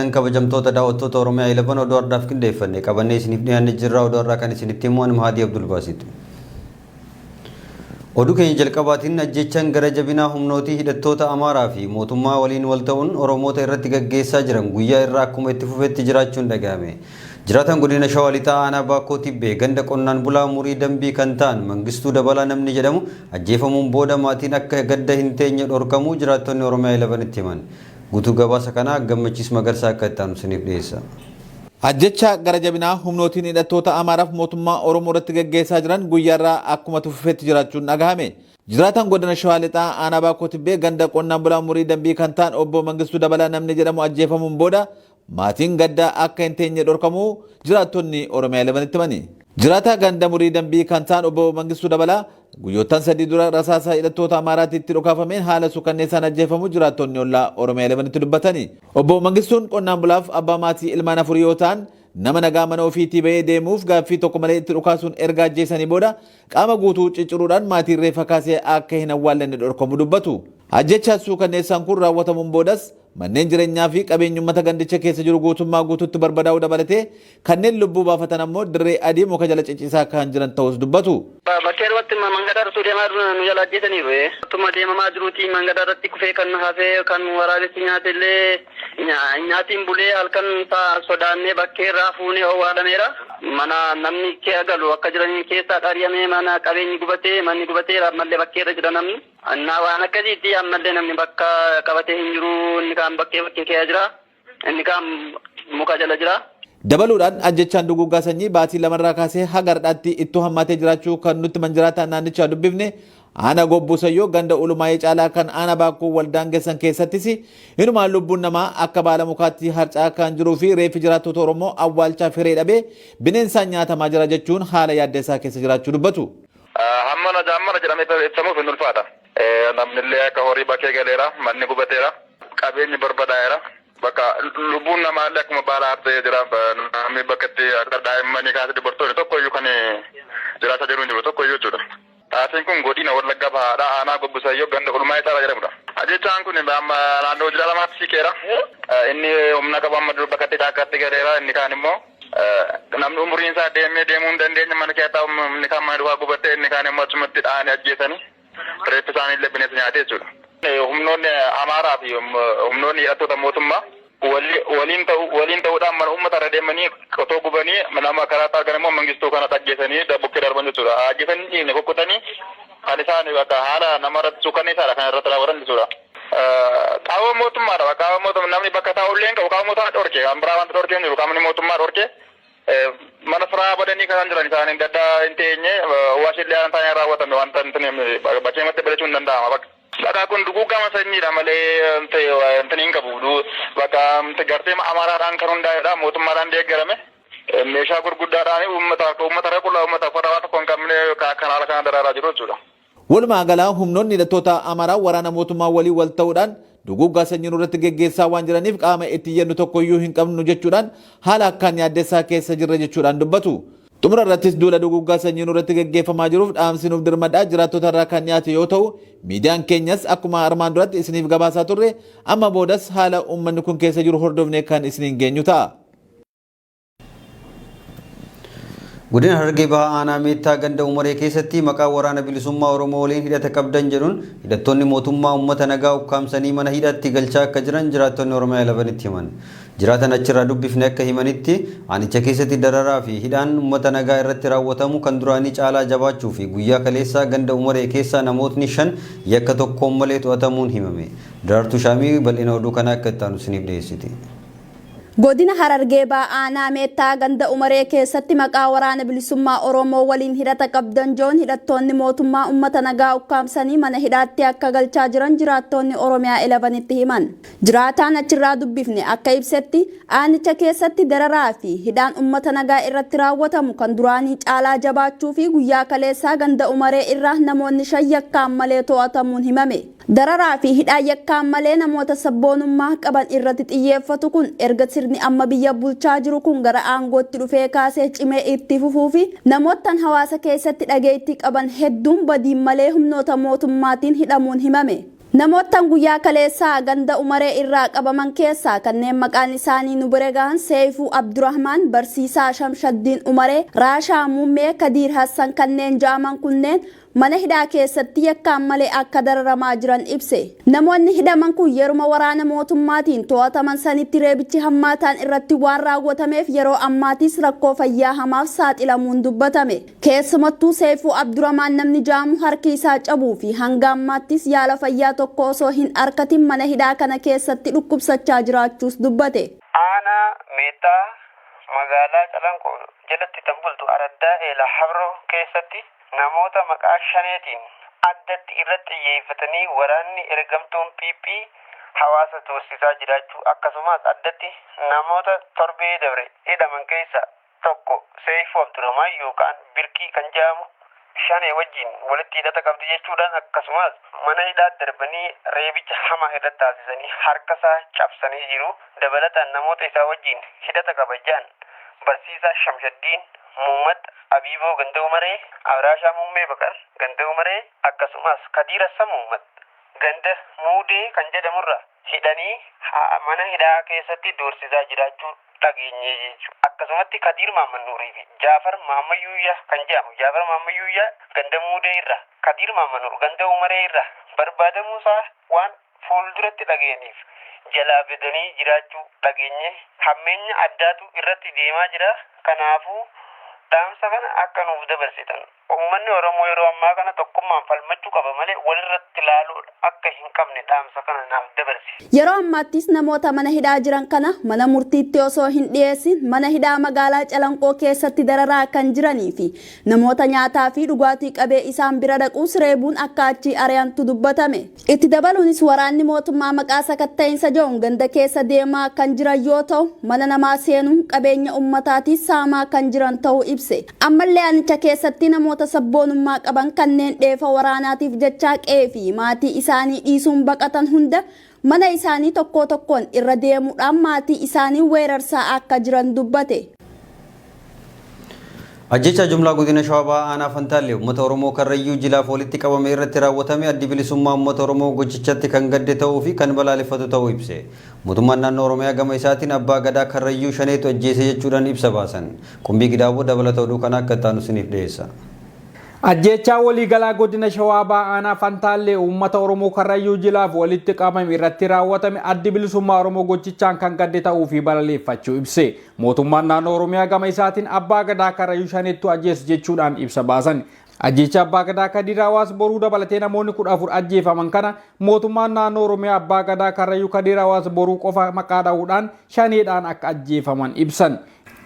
kabajamtoota daawwattoota Oromiyaa 11 oduu addaaf qindeeffanne qabannee isiniif dhiyaannee jirra. Oduu irraa kan isinitti himu ani Mahadii Abdul Baasitu. Oduu keenya jalqabaatiin ajjechaan gara jabinaa humnootii hidhattoota Amaaraa fi mootummaa waliin wal ta'uun Oromoota irratti gaggeessaa jiran guyyaa irraa akkuma itti fufeetti jiraachuun dhagahame. Jiraataan godina Shawaa Lixaa aanaa Baakoo Tibbee ganda qonnaan bulaa Murii Dambii kan ta'an Mangistuu Dabalaa namni jedhamu ajjeefamuun booda maatiin akka gadda hin teenye dhorkamuu jiraattonni Oromiyaa 11 itti himan. Guutuu gabaasa kana Gammachiis Magarsaa akka itti aanu isiniif dhiyeessa. Ajjecha gara jabinaa humnootiin hidhattoota Amaaraaf mootummaa Oromoo irratti gaggeessaa jiran guyyaarraa akkuma tufeetti jiraachuun dhagahame. Jiraataan godina Shawaa Lixaa aanaa Baakoo Tibbee ganda qonnaan bulaa Murii Dambii kan ta'an obbo Mangistuu Dabalaa namni jedhamu ajjeefamuun booda maatiin gadda akka hin teenye dhorkamuu jiraattonni Oromiyaa 11 itti himani. Jiraataa ganda Murii Dambii kan ta'an obbo Mangistuu Dabalaa guyyoottan sadii dura rasaasa hidhattoota Amaaraatitti dhukaafameen haala suukanneessaan ajjeefamuu jiraattonni ollaa Oromiyaa 11 itti dubbatani. Obbo Mangistuun qonnaan bulaaf abbaa maatii ilmaan afurii yoo ta'an nama nagaa mana ofiitii bahee deemuuf gaaffii tokko malee itti dhukaasuun erga ajjeesanii booda qaama guutuu cicciruudhaan maatiin reeffa kaasee akka hin awwaallanne dhorkamuu dubbatu. Ajjechaan suukanneessaan kun raawwatamuun boodas manneen jireenyaa fi qabeenyi uummata gandicha keessa jiru guutummaa guutuutti barbadaa'uu dabalatee kanneen lubbuu baafatan ammoo dirree adii muka jala ciccisaa kan jiran ta'us dubbatu. Bakkee irratti mangada irratti deemaa nu jala ajjeesaniiru. Akkuma deemamaa jiruuti mangada irratti kufee kan hafee kan waraabessi nyaate illee nyaatiin bulee halkan sodaannee bakkee irraa fuunee owwaalameera. Mana namni kee galu akka jiranii keessaa dhari'amee mana qabeenyi gubatee manni gubatee ammallee bakkee irra jira namni. Annaa waan akkasiitti ammallee namni bakka qabatee hin jiru. Inni kaan bakkee kee jira. Inni kaan muka jala jira. Dabaluudhaan ajjechaan duguggaa sanyii baatii lamarraa kaasee haga har'aatti ittoo hammaatee jiraachuu kan nutti manjiraataan naannichaa dubbifne aanaa Gobbuusayyoo ganda ulumaayee caalaa kan aanaa Baakoo waldaangessan keessattis inumaan lubbuun namaa akka baala mukaatti harcaa kan jiruu fi reeffi jiraattota Oromoo awwaalchaa firee dhabee bineensaan nyaatamaa jira jechuun haala yaaddeessaa keessa jiraachuu dubbatu. Hammana jaammana jedhamee ibsamuuf hin ulfaata. Namnillee akka horii bakkee galeera, manni gubateera, qabeenyi barbadaa'eera. Bakka lubbuun namaallee akkuma baala hartee jira. Namni bakkatti akka daa'immanii kaasee dubartoonni tokkoyyuu kan jiraachaa jiru hin jiru tokkoyyuu jechuudha. Taasiin kun godina Wallagga Bahaadha aanaa Gobbuusayyoo ganda ulumaayee caalaa jedhamudha. Ajjechaan kun naannoo jila lamaatti siqeera. Inni humna qabu amma bakkatti daakkaatti galeera. Inni kaan immoo namni umuriin isaa deemuu hin dandeenye mana keessaa inni kaan mana dhufaa gubattee inni kaan immoo achumatti dha'anii ajjeesanii reeffi isaaniillee bineensa nyaatee jechuudha. Humnoonni Amaaraa fi humnoonni hidhattoota mootummaa waliin ta'uudhaan mana uummata irra deemanii otoo gubanii nama karaa argan immoo Mangistuu kana ajjeesanii bukkee darban jechuudha. Ajjeesanii dhiigni kukkutanii kan isaan haala namarratti suukanneessaadha kan irratti raawwatan jechuudha. Qaama mootummaadha. Qaama mootummaa namni bakka taa'ullee hin qabu. Qaama mootummaa dhorke. Kan biraa wanta dhorke hin jiru. Qaamni mootummaa dhorke. Mana firaa badanii kan jiran isaan gadda hin teenye waashillee aan taa'anii raawwatame wanta bakkee matti balachuun hin danda'ama bakka. Bakka kun duguggaa sanyiidha malee hin qabu. Bakka gartee Amaaraadhaan kan hundaa'edha. Mootummaadhaan deeggarame. Meeshaa gurguddaadhaan uummata irra qullaa uummata uffata waan tokko hin qabne kan haala kana daraaraa jiru jechuudha. Walumaa galaa humnoonni hidhattoota Amaaraa waraana mootummaa walii wal ta'uudhaan duguggaa sanyii irratti gaggeessaa waan jiraniif qaama itti yennu tokkoyyuu hin qabnu jechuudhaan haala akkaan yaaddeessaa keessa jirra jechuudhaan dubbatu. Xumura irrattis duula duguggaa sanyii irratti gaggeeffamaa jiruuf dhaamsi nuuf dirmadhaa jiraattota irraa kan dhiyaate yoo ta'u miidiyaan keenyas akkuma armaan duratti isiniif gabaasaa turre amma boodas haala uummanni kun keessa jiru hordofnee kan isiniin geenyu ta'a. Godina Harargee Bahaa aanaa Meettaa ganda Umaree keessatti maqaa waraana bilisummaa Oromoo waliin hidhata qabdan jedhuun hidhattoonni mootummaa uummata nagaa ukkaamsanii mana hidhaatti galchaa akka jiran jiraattonni Oromiyaa 11 itti himan. Jiraatan achirraa dubbifne akka himanitti aanicha keessatti dararaa fi hidhaan uummata nagaa irratti raawwatamu kan duraanii caalaa jabaachuu fi guyyaa kaleessaa ganda Umaree keessaa namootni 5 yakka tokkoon malee to'atamuun himame. Daraartuu Shaamii bal'ina oduu kanaa akka itti aanu isiniif dhiyeessiti. Godina Harargee Bahaa aanaa Meettaa ganda Umaree keessatti maqaa waraana bilisummaa Oromoo waliin hidhata qabdan joon hidhattoonni mootummaa uummata nagaa ukkaamsanii mana hidhaatti akka galchaa jiran jiraattonni Oromiyaa 11 itti himan. Jiraataan achirraa dubbifne akka ibsetti aanicha keessatti dararaa fi hidhaan uummata nagaa irratti raawwatamu kan duraanii caalaa jabaachuu fi guyyaa kaleessaa ganda Umaree irraa namoonni 5 yakkaan malee to'atamuun himame. Dararaa fi hidhaa yakkaan malee namoota sabboonummaa qaban irratti xiyyeeffatu kun erga sirni amma biyya bulchaa jiru kun gara aangootti dhufee kaasee cimee itti fufuu fi namoottan hawaasa keessatti dhageettii qaban hedduun badiin malee humnoota mootummaatiin hidhamuun himame. Namoota guyyaa kaleessaa ganda umaree irraa qabaman keessaa kanneen maqaan isaanii nu bira gahan Seefuu Abdurrahmaan, Barsiisaa Shamshaddiin Umaree, Raashaa Muummee, Kadiir Hassan kanneen jedhaman kunneen mana hidhaa keessatti yakkaan malee akka dararamaa jiran ibse. Namoonni hidhaman kun yeruma waraana mootummaatiin to'ataman sanitti reebichi hammaataan irratti waan raawwatameef yeroo ammaatis rakkoo fayyaa hamaaf saaxilamuun dubbatame. Keessumattuu Seefuu Abdurrahmaan namni jedhamu harki isaa cabuu fi hanga ammaattis yaala fayyaa tokko osoo hin argatin mana hidhaa kana keessatti dhukkubsachaa jiraachuus dubbate. Aanaa Meexxaa magaalaa Calanqoo jalatti tambultu Araddaa Eelaa Habroo keessatti namoota maqaa shaneetiin addatti irratti xiyyeeffatanii waraanni ergamtuun PP hawaasa tursiisaa jiraachuu akkasumas addatti namoota torbee dabre hidhaman keessa tokko Seefuu Abdurrahmaan yookaan Birkii kan jedhamu shanee wajjin walitti hidhata qabdi jechuudhaan akkasumas mana hidhaa darbanii reebicha hamaa irratti taasisanii harkasaa cabsanii jiru. Dabalataan namoota isaa wajjin hidhata qaban Barsiisaa Shamshaddiin Muhammad Abiboo Ganda Umaree, Raashaa Muummee Bakar Ganda Umaree akkasumas Kadiir Hassan Muhammad Ganda Muudee kan jedhamurra hidhanii mana hidhaa keessatti doorsisaa jiraachuu dhageenye jechuudha. Akkasumatti Kadiir Mahammad Nuurii fi Jaafar Mahammad Yuuyyaa kan jedhamu Jaafar Mahammad Yuuyyaa Ganda Muudee irra, Kadiir Mahammad Nuur Ganda Umaree irra barbaadamuusaa waan fuulduratti dhageenyeef jalaa bedanii jiraachuu dhageenye hammeenya addaatu irratti deemaa jira. Kanaafuu dhaamsa kana akka nuuf dabarsitan uummanni Oromoo yeroo ammaa kana tokkummaan falmachuu qaba malee walirratti ilaaluu akka hin qabne dhaamsa kana naaf dabarsi. Yeroo ammaattis namoota mana hidhaa jiran kana mana murtiitti osoo hin dhiyeessin mana hidhaa magaalaa Calanqoo keessatti dararaa kan jiranii fi namoota nyaataa fi dhugaatii qabee isaan bira dhaquus reebuun akka achii ari'antu dubbatame. Itti dabaluunis waraanni mootummaa maqaa sakatta'insa jedhuun ganda keessa deemaa kan jiran yoo ta'u mana namaa seenuun qabeenya uummataatiis saamaa kan jiran ta'uu ibse. Ammallee aanicha keessatti namoota sabboonummaa qaban kanneen dheefa waraanaatiif jecha qe'ee fi maatii isaanii dhiisuun baqatan hunda mana isaanii tokko tokkoon irra deemuudhaan maatii isaanii weerarsaa akka jiran dubbate. Ajjecha jumlaa godina Shawaa Bahaa aanaa Fantaallee uummata Oromoo Karrayyuu jilaaf walitti qabame irratti raawwatame addi bilisummaa uummata Oromoo gochichatti kan gadde ta'uu fi kan balaaleffatu ta'uu ibse. Mootummaan naannoo Oromiyaa gama isaatiin abbaa gadaa Karrayyuu shaneetu ajjeese jechuudhaan ibsa baasan. Qumbii Gidaaboo dabalata oduu kana akka taanu isiniif dhiyeessa. Ajjeechaa waliigalaa godina Shawaa Bahaa aanaa Fantaallee uummata Oromoo Karrayyuu jilaaf walitti qabame irratti raawwatame addi bilisummaa Oromoo gochichaan kan gadde ta'uu fi balaaleffachuu ibse. Mootummaan naannoo Oromiyaa gama isaatiin abbaa gadaa Karrayyuu shaneettu ajjeese jechuudhaan ibsa baasan. Ajjecha abbaa gadaa Kadiir Hawaas boruu dabalatee namoonni 14 ajjeefaman kana mootummaan naannoo Oromiyaa abbaa gadaa Karrayyuu Kadiir Hawaas boruu qofa maqaa dha'uudhaan shaneedhaan akka ajjeefaman ibsan.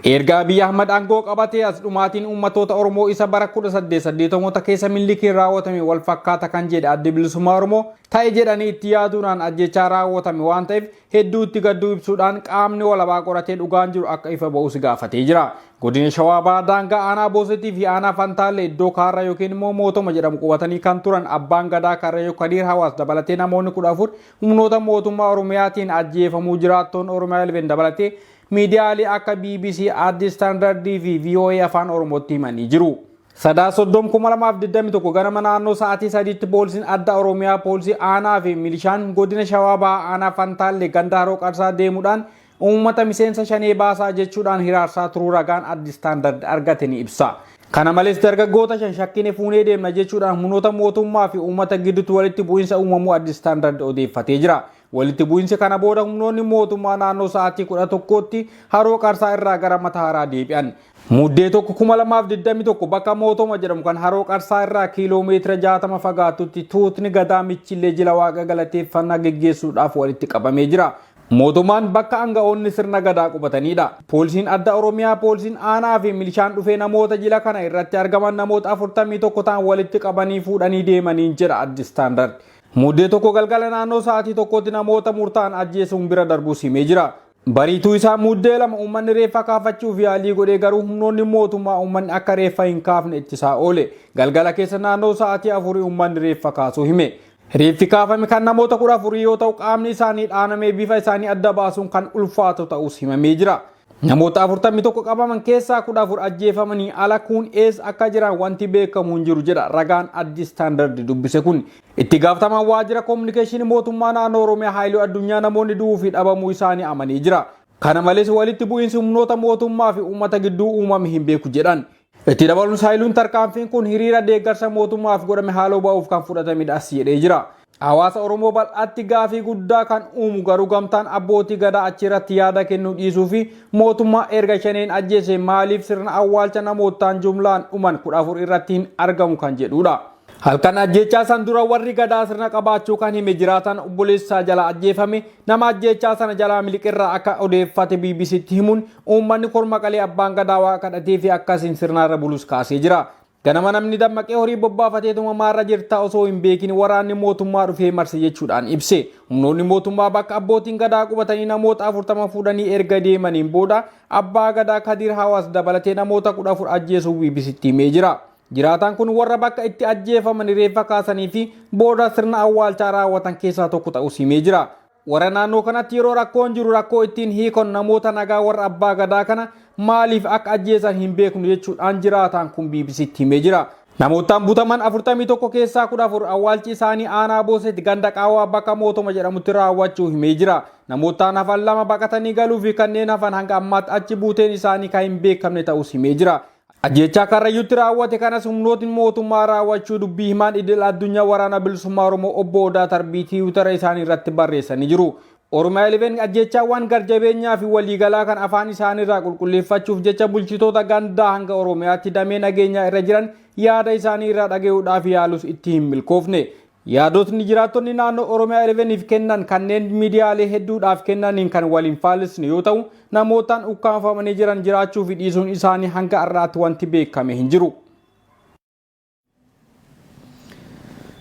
Erga Abiy Ahmad aangoo qabatee as dhumaatiin uummatoota Oromoo isa bara 1880 keessa milikiin raawwatame wal fakkaata kan jedhe addi bilisummaa Oromoo ta'e jedhanii itti yaaduudhaan ajjechaa raawwatame waan ta'eef hedduu itti gadduu ibsuudhaan qaamni walabaa qoratee dhugaan jiru akka ifa ba'us gaafatee jira. Godina Shawaa Bahaa daangaa aanaa Boosetii fi aanaa Fantaallee iddoo kaarra yookiin immoo mootoma jedhamu qubatanii kan turan abbaan gadaa Karrayyuu Kadiir Hawaas dabalatee namoonni 14 humnoota mootummaa Oromiyaatiin ajjeefamuu jiraattoon Oromiyaa ilbeen dabalatee miidiyaalee akka BBC, Addis Standard fi VOA afaan Oromootti himanii jiru. Sadaa 30,2021 ganama naannoo sa'aatii 3tti poolisiin adda Oromiyaa poolisii aanaa fi milishaan godina Shawaa Bahaa aanaa Fantaallee ganda Haroo Qarsaa deemuudhaan uummata miseensa shanee baasaa jechuudhaan hiraarsaa turuu ragaan Addis Standard argate ni ibsa. Kana malees dargaggoota shan shakkine fuunee deemna jechuudhaan humnoota mootummaa fi uummata gidduutti walitti bu'iinsa uumamuu Addis Standard odeeffatee jira. Walitti bu'iinsi kana booda humnoonni mootummaa naannoo sa'aatii 11tti Haroo Qarsaa irraa gara Mataaraa deebi'an. Muddee tokko 2021 bakka mootoma jedhamu kan Haroo Qarsaa irraa kiiloomeetira 60 fagaatutti tuutni gadaa Michillee jila waaqa galateeffannaa geggeessuudhaaf walitti qabamee jira. Mootummaan bakka aanga'oonni sirna gadaa qubatanidha. Poolisiin adda Oromiyaa, poolisiin aanaa fi milishaan dhufee namoota jila kana irratti argaman namoota 41 ta'an walitti qabanii fuudhanii deemanii jedha Addis Standard. Muddee tokko galgala naannoo sa'aatii tokkotti namoota murtaa'an ajjeesuun bira darbuus himee jira. Bariituu isaa muddee lama uummanni reeffa kaafachuuf yaalii godhee garuu humnoonni mootummaa uummanni akka reeffa hin kaafne ittisaa oole. Galgala keessa naannoo sa'aatii 4 uummanni reeffa kaasuu hime. Reeffi kaafame kan namoota 14 yoo ta'u qaamni isaanii dhaanamee bifa isaanii adda baasuun kan ulfaatu ta'us himamee jira. Namoota 41 qabaman keessaa 14 ajjeefamanii ala kun eessa akka jiran wanti beekamu hin jiru jedha ragaan Addis Standard dubbise kun. Itti gaafatamaan waajjira kominikeeshinii mootummaa naannoo Oromiyaa Haayiluu Addunyaa namoonni du'uu fi dhabamuu isaanii amanii jira. Kana malees walitti bu'iinsi humnoota mootummaa fi uummata gidduu uumame hin beeku jedhan. Itti dabaluun Haayiluun tarkaanfiin kun hiriira deeggarsa mootummaaf godhame haaloo ba'uuf kan fudhatamedha jedhee jira. Hawaasa Oromoo bal'aatti gaafii guddaa kan uumu garuu gamtaan abbootii gadaa achirratti yaada kennuu dhiisuu fi mootummaa erga shaneen ajjeese maaliif sirna awwaalcha namootaan jumlaan dhuman 14 irratti hin argamu kan jedhudha. Halkan ajjechaa san dura warri gadaa sirna qabaachuu kan hime jiraatan obboleessaa jala ajjeefame nama ajjechaa sana jalaa miliqirraa akka odeeffate BBCtti himuun uummanni korma qalee abbaan gadaa waa kadhatee fi akkasiin sirnaarra bulus kaasee jira. Ganama namni dammaqee horii bobbaafateetuma maarra jirta osoo hin beekin waraanni mootummaa dhufee marse jechuudhaan ibse. Humnoonni mootummaa bakka abbootiin gadaa qubatanii namoota 40 fuudhanii erga deemaniin booda abbaa gadaa Kadir Hawaas dabalatee namoota 14 ajjeesuu BBCtti himee jira. Jiraataan kun warra bakka itti ajjeefaman reeffa kaasanii fi booda sirna awwaalchaa raawwatan keessaa tokko ta'us himee jira. Warra naannoo kanatti yeroo rakkoon jiru rakkoo ittiin hiikon namoota nagaa warra abbaa gadaa kana maaliif akka ajjeesan hin beeknu jechuudhaan jiraataan kun BBCtti himee jira. Namootaan butaman 41 keessaa 14 awwaalchi isaanii aanaa boosetti ganda qaawaa bakka mootoma jedhamutti raawwachuu himee jira. Namootaan hafan lama baqatanii galuu fi kanneen hafan hanga ammaatti achi buuteen isaanii kan hin beekamne ta'us himee jira. Ajjechaa Karrayyuutti raawwate kanas humnootiin mootummaa raawwachuu dubbii himaan idil addunyaa waraana bilisummaa Oromoo obbo Odaa Tarbii tiwiitara isaanii irratti barreessanii jiru. Oromiyaa 11 ajjechaawwan garjabeenyaa fi waliigalaa kan afaan isaaniirraa qulqulleeffachuuf jecha bulchitoota gandaa hanga Oromiyaatti damee nageenyaa irra jiran yaada isaanii irraa dhaga'uudhaaf yaalus itti hin milkoofne. Yaadotni jiraattonni naannoo Oromiyaa 11f kennan kanneen miidiyaalee hedduudhaaf kennaniin kan waliin faallisne yoo ta'u namootaan ukkaanfamanii jiran jiraachuu fi dhiisuun isaanii hanga har'aatti wanti beekame hin jiru.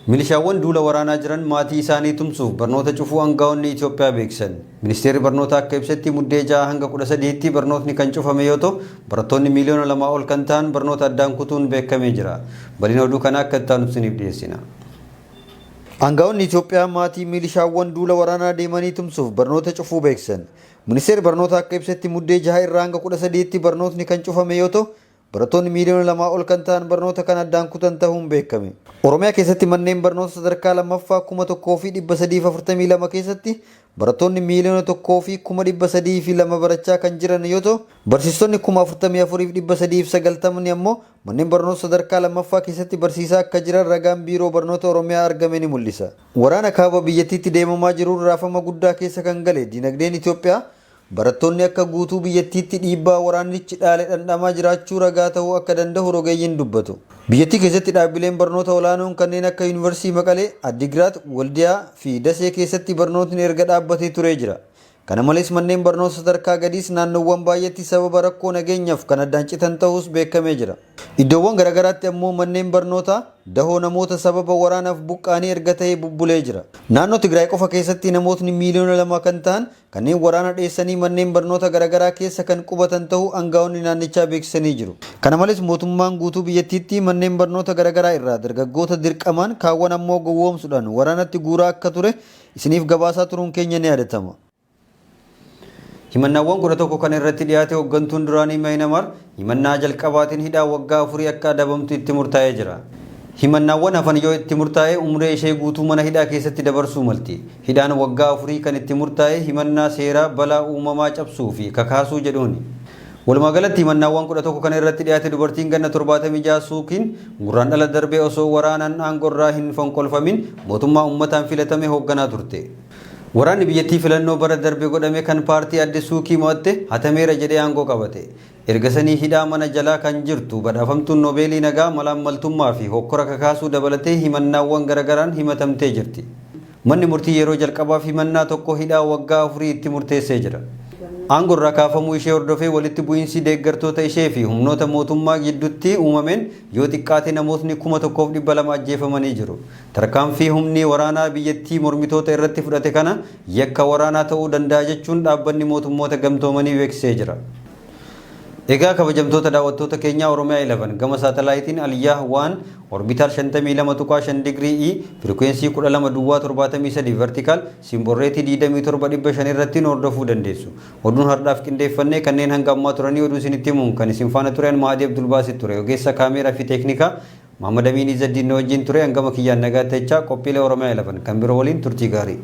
Milishaawwan duula waraanaa jiran maatii isaanii tumsuuf barnoota cufuu aangaa'onni Itoophiyaa beeksisan. Ministeerri barnootaa akka ibsetti muddee 6 hanga 13tti barnootni kan cufame yoo ta'u barattoonni miliyoona 2 ol kan ta'an barnoota addaan kutuun beekamee jira. Bal'ina oduu kana akka itti aanuuf dhiyeessina. Aangaa'onni Itoophiyaa maatii milishaawwan duula waraanaa deemanii tumsuuf barnoota cufuu beeksisan. Ministeerri barnootaa akka ibsetti muddee 6 irraa hanga 13tti barnootni kan cufame yoo ta'u barattoonni miliyoona 2 ol kan ta'an barnoota kan addaan kutan ta'uun beekame. Oromiyaa keessatti manneen barnoota sadarkaa lammaffaa 1342 keessatti barattoonni miliyoona 1,302 barachaa kan jiran yoo ta'u barsiistonni 44,390 ammoo manneen barnoota sadarkaa lammaffaa keessatti barsiisaa akka jiran ragaan biiroo barnoota Oromiyaa argame ni mul'isa. Waraana kaaba biyyattiitti deemamaa jiruun raafama guddaa keessa kan gale dinagdeen Itoophiyaa barattoonni akka guutuu biyyattiitti dhiibbaa waraanichi dhaale dhandhamaa jiraachuu ragaa ta'uu akka danda'u rogeeyyiin dubbatu. Biyyattii keessatti dhaabbileen barnoota olaanoon kanneen akka Yuunivarsiitii Maqalee, Addigiraat, Waldiyaa fi Dasee keessatti barnootni erga dhaabbatee turee jira. Kana malees manneen barnoota sadarkaa gadiis naannoowwan baay'eetti sababa rakkoo nageenyaaf kan addaan citan ta'us beekamee jira. Iddoowwan garaagaraatti ammoo manneen barnootaa dahoo namoota sababa waraanaaf buqqaanii erga ta'ee bubbulee jira. Naannoo Tigraay qofa keessatti namootni miliyoona 2 kan ta'an kanneen waraana dheessanii manneen barnoota garaagaraa keessa kan qubatan ta'uu aangaa'onni naannichaa beeksisanii jiru. Kana malees mootummaan guutuu biyyattiitti manneen barnoota garaagaraa irraa dargaggoota dirqamaan kaawwan ammoo gowwoomsuudhaan waraanatti guuraa akka ture isiniif gabaasaa turuun keenya ni yaadatama. Himannaawwan 11 kan irratti dhiyaate hooggantuun duraanii Maayinamaar himannaa jalqabaatiin hidhaa waggaa 4 akka adabamtu itti murtaa'ee jira. Himannaawwan hafan yoo itti murtaa'e umree ishee guutuu mana hidhaa keessatti dabarsuu malti. Hidhaan waggaa 4 kan itti murtaa'e himannaa seeraa balaa uumamaa cabsuu fi kakaasuu jedhuuni. Walumaa galatti himannaawwan 11 kan irratti dhiyaate dubartiin ganna 76 suukiin gurraandhala darbee osoo waraanaan aangorraa hin fonqolfamin mootummaa uummataan filatame hoogganaa turte. Waraanni biyyattii filannoo bara darbe godhame kan paartii adde suukii mo'atte hatameera jedhee aangoo qabate. Ergasanii hidhaa mana jalaa kan jirtu badhaafamtuun Noobeelii nagaa malaammaltummaa fi hokkora kakaasuu dabalatee himannaawwan garagaraan himatamtee jirti. Manni murtii yeroo jalqabaaf himannaa tokko hidhaa waggaa 4 itti murteessee jira. Aangorraa kaafamuu ishee hordofee walitti bu'iinsi deeggartoota ishee fi humnoota mootummaa gidduutti uumameen yoo xiqqaate namootni 1,200 ajjeefamanii jiru. Tarkaanfii humni waraanaa biyyattii mormitoota irratti fudhate kana yakka waraanaa ta'uu danda'a jechuun dhaabbanni mootummoota gamtoomanii beeksisee jira. Egaa kabajamtoota daawwattoota keenya Oromiyaa 11 gama saatalaayitiin Aliyyaa 1 orbital 52.5 digrii E frequency 12.73 vertical simborreetii 27,500 irratti hordofuu dandeessu. Oduun har'aaf qindeeffannee kanneen hanga ammaa turanii oduu isinitti himuun kan isin faana turan Maadii Abdul Baasit ture. Ogeessa kaameeraa fi teeknikaa Muhammad Amin Izzaddiin wajjin ture hangama kiyyaan nagaa ta'echaa qophiilee Oromiyaa 11 kan biroo waliin turtii gaarii.